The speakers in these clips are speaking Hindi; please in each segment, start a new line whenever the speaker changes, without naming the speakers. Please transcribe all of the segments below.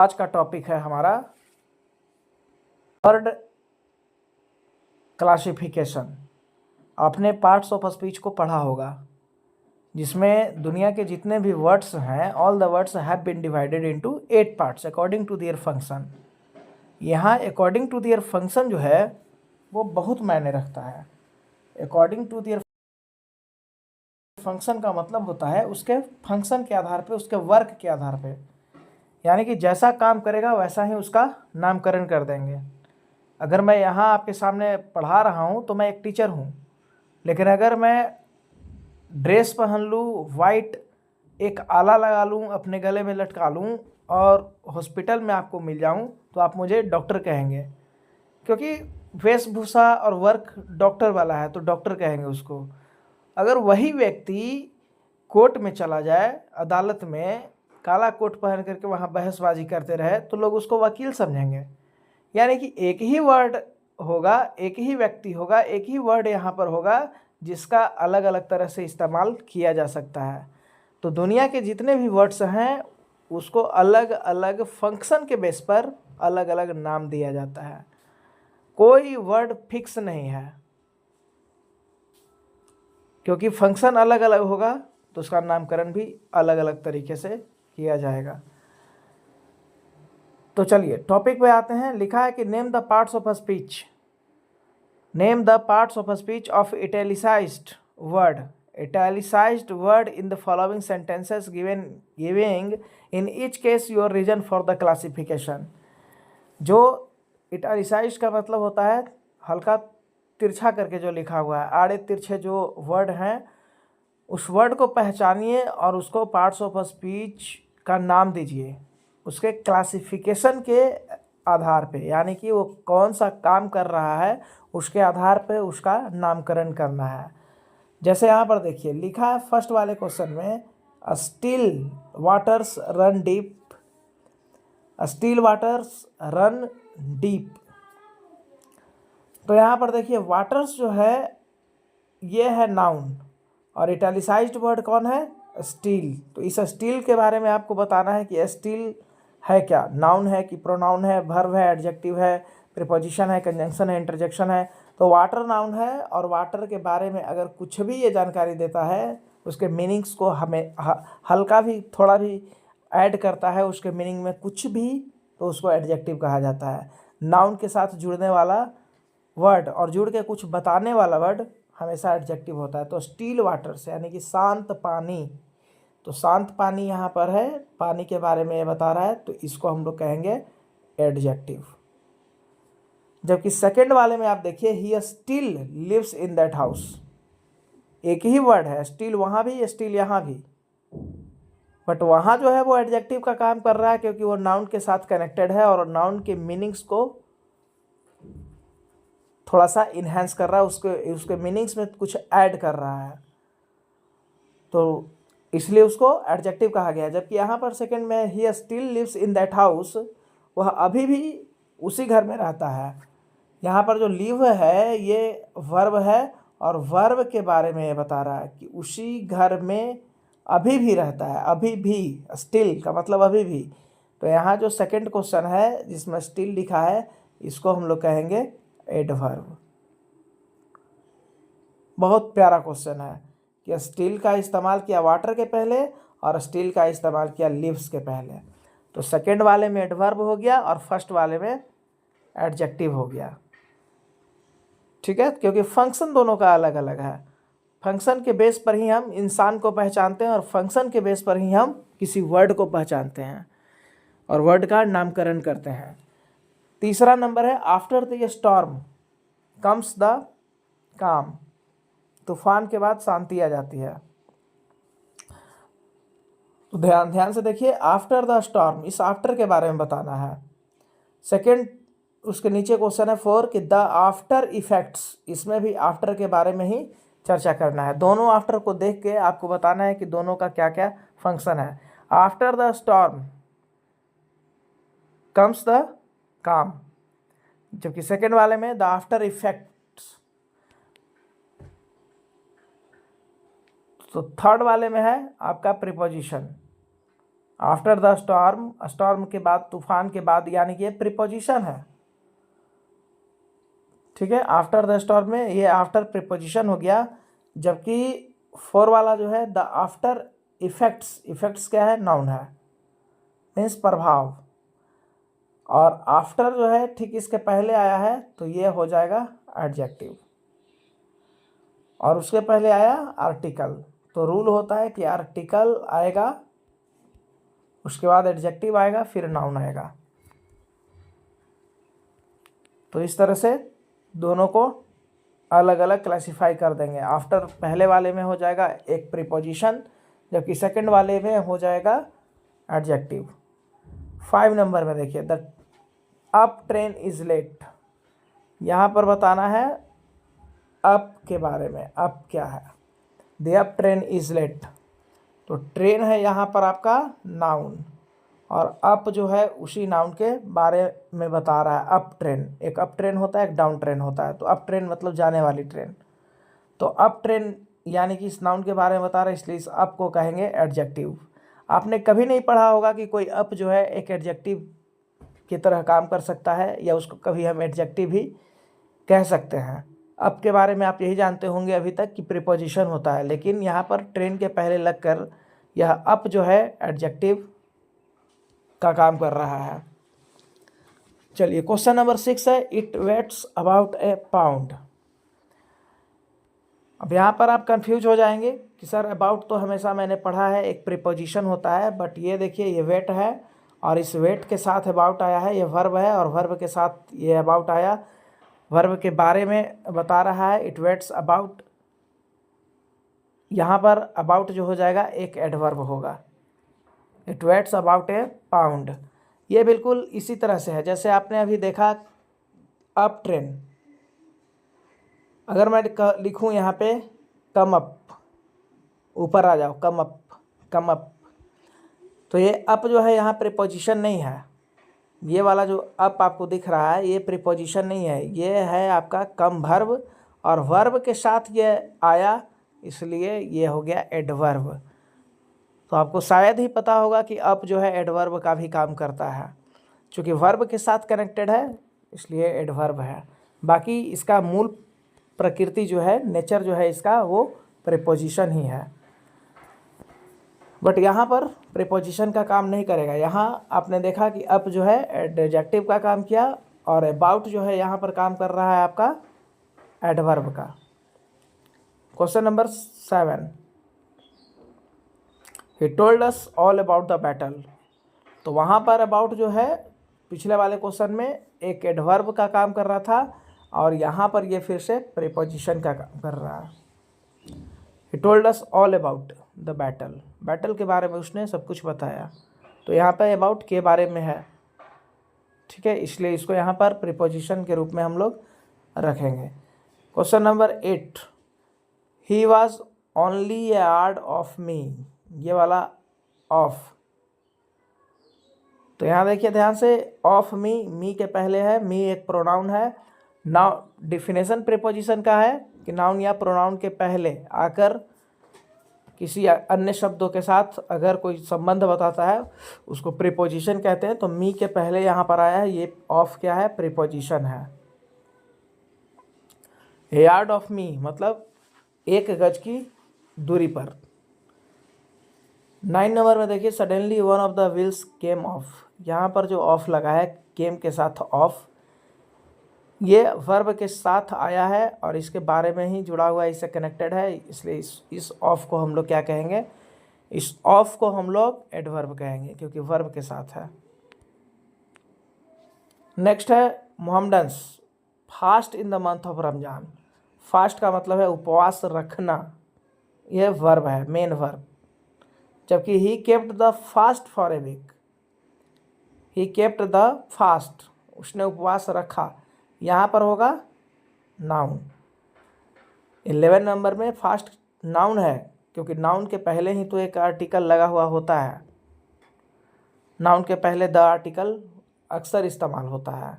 आज का टॉपिक है हमारा वर्ड क्लासिफिकेशन। आपने पार्ट्स ऑफ स्पीच को पढ़ा होगा, जिसमें दुनिया के जितने भी वर्ड्स हैं, all the words have been divided into 8 parts according to their function. यहाँ अकॉर्डिंग टू देयर फंक्शन जो है वो बहुत मायने रखता है। अकॉर्डिंग टू देयर फंक्शन का मतलब होता है उसके फंक्शन के आधार पे, उसके वर्क के आधार पे, यानी कि जैसा काम करेगा वैसा ही उसका नामकरण कर देंगे। अगर मैं यहाँ आपके सामने पढ़ा रहा हूँ तो मैं एक टीचर हूँ, लेकिन अगर मैं ड्रेस पहन लूँ वाइट, एक आला लगा लूँ, अपने गले में लटका लूँ और हॉस्पिटल में आपको मिल जाऊँ तो आप मुझे डॉक्टर कहेंगे, क्योंकि वेशभूषा और वर्क डॉक्टर वाला है तो डॉक्टर कहेंगे उसको। अगर वही व्यक्ति कोर्ट में चला जाए, अदालत में काला कोट पहन करके वहाँ बहसबाजी करते रहे तो लोग उसको वकील समझेंगे। यानी कि एक ही वर्ड होगा, एक ही व्यक्ति होगा, एक ही वर्ड यहाँ पर होगा जिसका अलग अलग तरह से इस्तेमाल किया जा सकता है। तो दुनिया के जितने भी वर्ड्स हैं उसको अलग अलग फंक्शन के बेस पर अलग अलग नाम दिया जाता है। कोई वर्ड फिक्स नहीं है, क्योंकि फंक्शन अलग अलग होगा तो उसका नामकरण भी अलग अलग तरीके से किया जाएगा। तो चलिए टॉपिक पे आते हैं। लिखा है कि name the parts of a speech. Name the parts of a speech of italicised word. Italicised word in the following sentences giving in each case your reason for the classification. जो इटैलिसाइज्ड का मतलब होता है हल्का तिरछा करके जो लिखा हुआ है, आड़े तिरछे जो वर्ड हैं उस वर्ड को पहचानिए और उसको पार्ट्स ऑफ अ स्पीच का नाम दीजिए उसके क्लासिफिकेशन के आधार पे, यानी कि वो कौन सा काम कर रहा है उसके आधार पे उसका नामकरण करना है। जैसे यहाँ पर देखिए लिखा है फर्स्ट वाले क्वेश्चन में, still waters run deep. Still waters run deep. तो यहाँ पर देखिए वाटर्स जो है ये है नाउन और इटैलिसाइज्ड वर्ड कौन है? स्टील। तो इस स्टील के बारे में आपको बताना है कि स्टील है क्या, नाउन है कि प्रोनाउन है, वर्ब है, एडजेक्टिव है, प्रीपोजिशन है, कंजंक्शन है, इंटरजेक्शन है। तो वाटर नाउन है और वाटर के बारे में अगर कुछ भी ये जानकारी देता है उसके मीनिंग्स को हमें हल्का भी थोड़ा भी ऐड करता है उसके मीनिंग में कुछ भी, तो उसको एडजेक्टिव कहा जाता है। नाउन के साथ जुड़ने वाला वर्ड और जुड़ के कुछ बताने वाला वर्ड हमेशा एडजेक्टिव होता है। तो स्टील वाटर से यानी कि शांत पानी, तो शांत पानी यहाँ पर है, पानी के बारे में ये बता रहा है, तो इसको हम लोग कहेंगे एडजेक्टिव। जबकि सेकंड वाले में आप देखिए he still lives in that house. एक ही वर्ड है, स्टिल वहाँ भी स्टिल यहाँ भी, बट वहाँ जो है वो एडजेक्टिव का काम कर रहा है क्योंकि वो नाउन के साथ कनेक्टेड है और नाउन के मीनिंग्स को थोड़ा सा इन्हेंस कर रहा है, उसके मीनिंग्स में कुछ ऐड कर रहा है, तो इसलिए उसको एडजेक्टिव कहा गया है। जबकि यहाँ पर सेकंड में he still lives in that house, वह अभी भी उसी घर में रहता है। यहाँ पर जो लिव है ये वर्ब है और वर्ब के बारे में ये बता रहा है कि उसी घर में अभी भी रहता है। अभी भी, स्टिल का मतलब अभी भी। तो यहाँ जो सेकंड क्वेश्चन है जिसमें स्टिल लिखा है इसको हम लोग कहेंगे एडवर्ब। बहुत प्यारा क्वेश्चन है कि स्टिल का इस्तेमाल किया वाटर के पहले और स्टिल का इस्तेमाल किया लिव्स के पहले। तो सेकंड वाले में एडवर्ब हो गया और फर्स्ट वाले में एडजेक्टिव हो गया। ठीक है, क्योंकि फंक्शन दोनों का अलग अलग है। फंक्शन के बेस पर ही हम इंसान को पहचानते हैं और फंक्शन के बेस पर ही हम किसी वर्ड को पहचानते हैं और वर्ड का नामकरण करते हैं। तीसरा नंबर है after the storm comes the काम। तूफान के बाद शांति आ जाती है। तो ध्यान से देखिए, आफ्टर द स्टॉर्म, इस आफ्टर के बारे में बताना है। सेकंड उसके नीचे क्वेश्चन है 4 कि द आफ्टर इफेक्ट्स, इसमें भी आफ्टर के बारे में ही चर्चा करना है। दोनों आफ्टर को देख के आपको बताना है कि दोनों का क्या क्या फंक्शन है। After the storm comes the काम, जबकि सेकंड वाले में द आफ्टर इफेक्ट्स। तो थर्ड वाले में है आपका preposition. After the storm, storm के बाद, तूफान के बाद, यानी कि ये प्रीपोजिशन है। ठीक है, आफ्टर द स्टॉर्म में ये आफ्टर प्रीपोजिशन हो गया। जबकि 4 वाला जो है द आफ्टर इफेक्ट्स, इफेक्ट्स क्या है, नाउन है, मीन्स प्रभाव। और आफ्टर जो है ठीक इसके पहले आया है तो ये हो जाएगा एडजेक्टिव, और उसके पहले आया आर्टिकल। तो रूल होता है कि आर्टिकल आएगा, उसके बाद एडजेक्टिव आएगा, फिर नाउन आएगा। तो इस तरह से दोनों को अलग अलग क्लासिफाई कर देंगे। आफ्टर पहले वाले में हो जाएगा एक प्रीपोजिशन, जबकि सेकंड वाले में हो जाएगा एडजेक्टिव। 5 नंबर में देखिए, the up train is late. यहाँ पर बताना है अप के बारे में। अप क्या है, the up train is late. तो ट्रेन है यहाँ पर आपका नाउन, और अप जो है उसी नाउन के बारे में बता रहा है। अप ट्रेन, एक अप ट्रेन होता है, एक डाउन ट्रेन होता है। तो अप ट्रेन मतलब जाने वाली ट्रेन। तो अप ट्रेन यानी कि इस नाउन के बारे में बता रहे हैं, इसलिए इस अप को कहेंगे एडजेक्टिव। आपने कभी नहीं पढ़ा होगा कि कोई अप जो है एक एडजेक्टिव की तरह काम कर सकता है, या उसको कभी हम एडजेक्टिव भी कह सकते हैं। अप के बारे में आप यही जानते होंगे अभी तक कि प्रीपोजिशन होता है, लेकिन यहाँ पर ट्रेन के पहले लगकर यह अप जो है एडजेक्टिव का काम कर रहा है। चलिए, क्वेश्चन नंबर 6 है, it weighs about a pound. अब यहाँ पर आप कंफ्यूज हो जाएंगे कि सर अबाउट तो हमेशा मैंने पढ़ा है एक प्रीपोजिशन होता है, बट ये देखिए ये वेट है, और इस वेट के साथ अबाउट आया है, ये वर्ब है, और वर्ब के साथ ये अबाउट आया, वर्ब के बारे में बता रहा है। इट वेट्स अबाउट, यहाँ पर अबाउट जो हो जाएगा एक एडवर्ब होगा। It weighs about a pound. ये बिल्कुल इसी तरह से है जैसे आपने अभी देखा अप ट्रेन। अगर मैं लिखूं यहाँ पे कम अप, ऊपर आ जाओ, कम अप, कम अप, तो ये अप जो है यहाँ प्रीपोजिशन नहीं है। ये वाला जो अप आपको दिख रहा है ये प्रीपोजिशन नहीं है, ये है आपका कम वर्ब, और वर्ब के साथ ये आया, इसलिए ये हो गया एडवर्ब। तो आपको शायद ही पता होगा कि अप जो है एडवर्ब का भी काम करता है। चूँकि वर्ब के साथ कनेक्टेड है इसलिए एडवर्ब है। बाकी इसका मूल प्रकृति जो है, नेचर जो है इसका, वो प्रीपोजिशन ही है। बट यहाँ पर प्रीपोजिशन का काम नहीं करेगा। यहाँ आपने देखा कि अप जो है एडजेक्टिव का काम किया, और अबाउट जो है यहाँ पर काम कर रहा है आपका एडवर्ब का। Question number 7, he told us all about the battle. तो वहाँ पर अबाउट जो है पिछले वाले क्वेश्चन में एक एडवर्ब का काम कर रहा था, और यहाँ पर ये फिर से प्रीपोजिशन का काम कर रहा है। He told us all about the battle, battle के बारे में उसने सब कुछ बताया। तो यहाँ पर अबाउट के बारे में है, ठीक है, इसलिए इसको यहाँ पर प्रीपोजिशन के रूप में हम लोग रखेंगे। Question number 8, he was only A yard of me. ये वाला ऑफ, तो यहाँ देखिए ध्यान से, ऑफ मी, मी के पहले है, मी एक प्रोनाउन है। नाउ डिफिनेशन प्रीपोजिशन का है कि नाउन या प्रोनाउन के पहले आकर किसी अन्य शब्दों के साथ अगर कोई संबंध बताता है उसको प्रीपोजिशन कहते हैं। तो मी के पहले यहाँ पर आया है, ये ऑफ क्या है, प्रीपोजिशन है। यार्ड ऑफ मी मतलब 1 गज की दूरी पर। 9 नंबर में देखिए, suddenly one of the wheels came of. यहाँ पर जो ऑफ लगा है, केम के साथ ऑफ, ये वर्ब के साथ आया है और इसके बारे में ही जुड़ा हुआ है, इससे कनेक्टेड है, इसलिए इस ऑफ को हम लोग क्या कहेंगे, इस ऑफ को हम लोग एडवर्ब कहेंगे क्योंकि वर्ब के साथ है। नेक्स्ट है Mohammedans fast in the month of Ramzan. Fast का मतलब है उपवास रखना, यह वर्ब है, मेन वर्ब। जबकि he kept the fast for a week, he kept the fast, उसने उपवास रखा, यहाँ पर होगा नाउन। 11 नंबर में फास्ट नाउन है क्योंकि नाउन के पहले ही तो एक आर्टिकल लगा हुआ होता है। नाउन के पहले द आर्टिकल अक्सर इस्तेमाल होता है,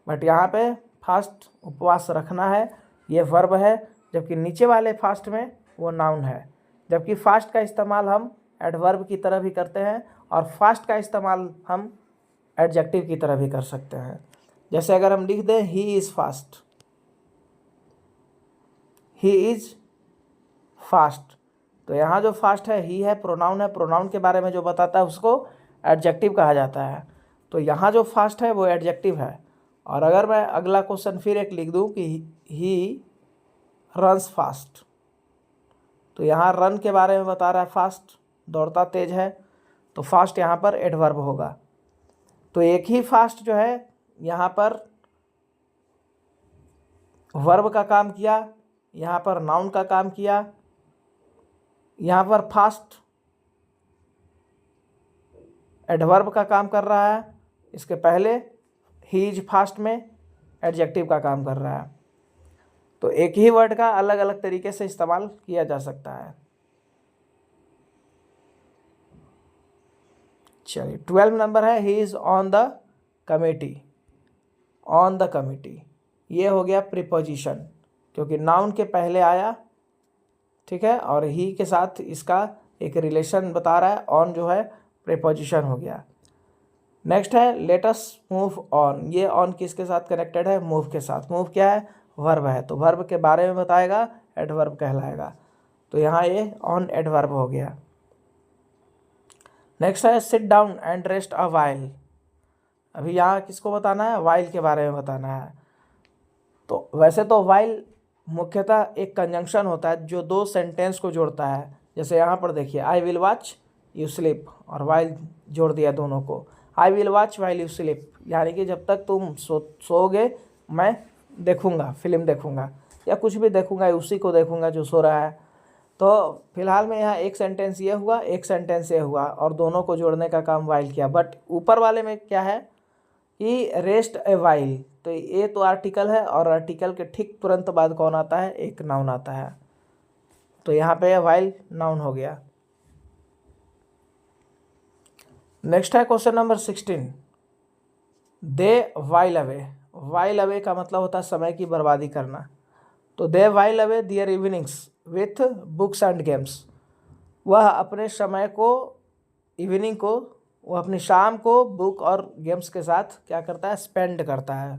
बट यहाँ पे फास्ट उपवास रखना है, ये वर्ब है, जबकि नीचे वाले फास्ट में वो नाउन है। जबकि फास्ट का इस्तेमाल हम एडवर्ब की तरह भी करते हैं और फास्ट का इस्तेमाल हम एडजेक्टिव की तरह भी कर सकते हैं। जैसे अगर हम लिख दें he is fast, he is fast, तो यहाँ जो फास्ट है ही है, प्रोनाउन के बारे में जो बताता है उसको एडजेक्टिव कहा जाता है। तो यहाँ जो फास्ट है वो एडजेक्टिव है। और अगर मैं अगला क्वेश्चन फिर एक लिख दूँ कि ही रन्स फास्ट, तो यहाँ रन के बारे में बता रहा है, फास्ट दौड़ता तेज है, तो फास्ट यहाँ पर एडवर्ब होगा। तो एक ही फास्ट जो है यहाँ पर वर्ब का काम किया, यहाँ पर नाउन का काम किया। यहाँ पर फास्ट एडवर्ब का काम कर रहा है, इसके पहले ही इज फास्ट में एडजेक्टिव का काम कर रहा है। तो एक ही वर्ड का अलग अलग तरीके से इस्तेमाल किया जा सकता है। चलिए 12 नंबर है he is on the committee. On the committee ये हो गया प्रीपोजिशन, क्योंकि नाउन के पहले आया, ठीक है, और ही के साथ इसका एक रिलेशन बता रहा है, ऑन जो है प्रीपोजिशन हो गया। नेक्स्ट है लेट अस मूव ऑन। ये ऑन किसके साथ कनेक्टेड है? मूव के साथ। मूव क्या है? वर्ब है, तो वर्ब के बारे में बताएगा, एडवर्ब कहलाएगा। तो यहाँ ये ऑन एडवर्ब हो गया। नेक्स्ट है sit down and rest a while. अभी यहाँ किसको बताना है? वाइल के बारे में बताना है। तो वैसे तो वाइल मुख्यतः एक कंजंक्शन होता है जो दो सेंटेंस को जोड़ता है। जैसे यहाँ पर देखिए I will watch you sleep, और वाइल जोड़ दिया दोनों को। I will watch while you sleep, यानी कि जब तक तुम सोओगे मैं देखूँगा, फिल्म देखूँगा या कुछ भी देखूँगा, उसी को देखूँगा जो सो रहा है। तो फिलहाल में यहाँ एक सेंटेंस ये हुआ, एक सेंटेंस ये हुआ, और दोनों को जोड़ने का काम वाइल किया। बट ऊपर वाले में क्या है कि रेस्ट ए वाइल, तो ये तो आर्टिकल है, और आर्टिकल के ठीक तुरंत बाद कौन आता है? एक नाउन आता है। तो यहाँ पे वाइल नाउन हो गया। नेक्स्ट है question number 16, they while away. While away का मतलब होता है समय की बर्बादी करना। तो they while away their evenings with books and games. वह अपने समय को, इवनिंग को, वह अपनी शाम को बुक और गेम्स के साथ क्या करता है? स्पेंड करता है।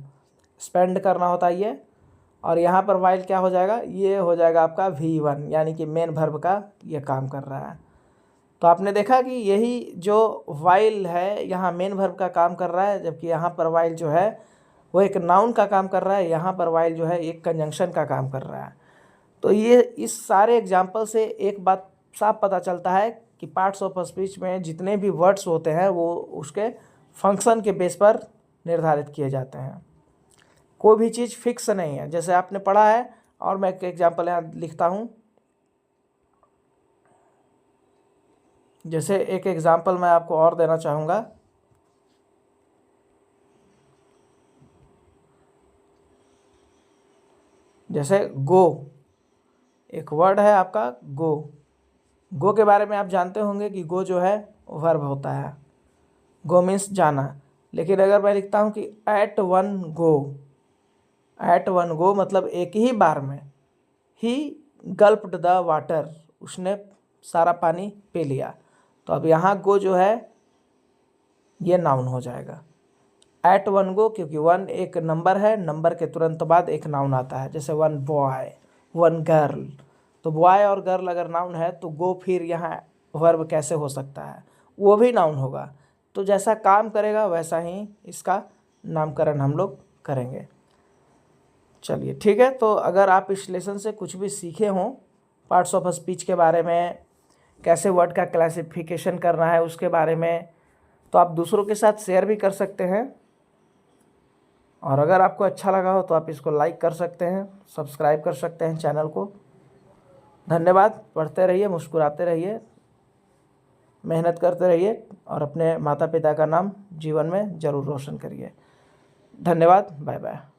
स्पेंड करना होता है ये। और यहाँ पर वाइल क्या हो जाएगा? ये हो जाएगा आपका V1, यानी कि मेन वर्ब का ये काम कर रहा है। तो आपने देखा कि यही जो वाइल है यहाँ मेन वर्ब का काम कर रहा है, जबकि यहाँ पर वाइल जो है वो एक नाउन का काम कर रहा है। यहाँ पर वाइल जो है एक कंजंक्शन का काम कर रहा है। तो ये इस सारे एग्जाम्पल से एक बात साफ पता चलता है कि पार्ट्स ऑफ स्पीच में जितने भी वर्ड्स होते हैं वो उसके फंक्शन के बेस पर निर्धारित किए जाते हैं। कोई भी चीज़ फिक्स नहीं है, जैसे आपने पढ़ा है। और मैं एक एग्जाम्पल यहाँ लिखता हूँ। जैसे एक एग्जाम्पल मैं आपको और देना चाहूँगा। जैसे गो, एक वर्ड है आपका गो। गो के बारे में आप जानते होंगे कि गो जो है वर्ब होता है। गो मीन्स जाना। लेकिन अगर मैं लिखता हूँ कि at one go, at one go मतलब एक ही बार में, ही गल्प्ड द वाटर, उसने सारा पानी पी लिया। तो अब यहाँ गो जो है ये नाउन हो जाएगा। एट वन गो, क्योंकि वन एक नंबर है, नंबर के तुरंत बाद एक नाउन आता है। जैसे वन बॉय, वन गर्ल, तो बॉय और गर्ल अगर नाउन है तो गो फिर यहाँ वर्ब कैसे हो सकता है? वो भी नाउन होगा। तो जैसा काम करेगा वैसा ही इसका नामकरण हम लोग करेंगे। चलिए ठीक है। तो अगर आप इस लेसन से कुछ भी सीखे हों पार्ट्स ऑफ स्पीच के बारे में, कैसे वर्ड का क्लासिफिकेशन करना है उसके बारे में, तो आप दूसरों के साथ शेयर भी कर सकते हैं। और अगर आपको अच्छा लगा हो तो आप इसको लाइक कर सकते हैं, सब्सक्राइब कर सकते हैं चैनल को। धन्यवाद। पढ़ते रहिए, मुस्कुराते रहिए, मेहनत करते रहिए, और अपने माता पिता का नाम जीवन में ज़रूर रोशन करिए। धन्यवाद। Bye bye.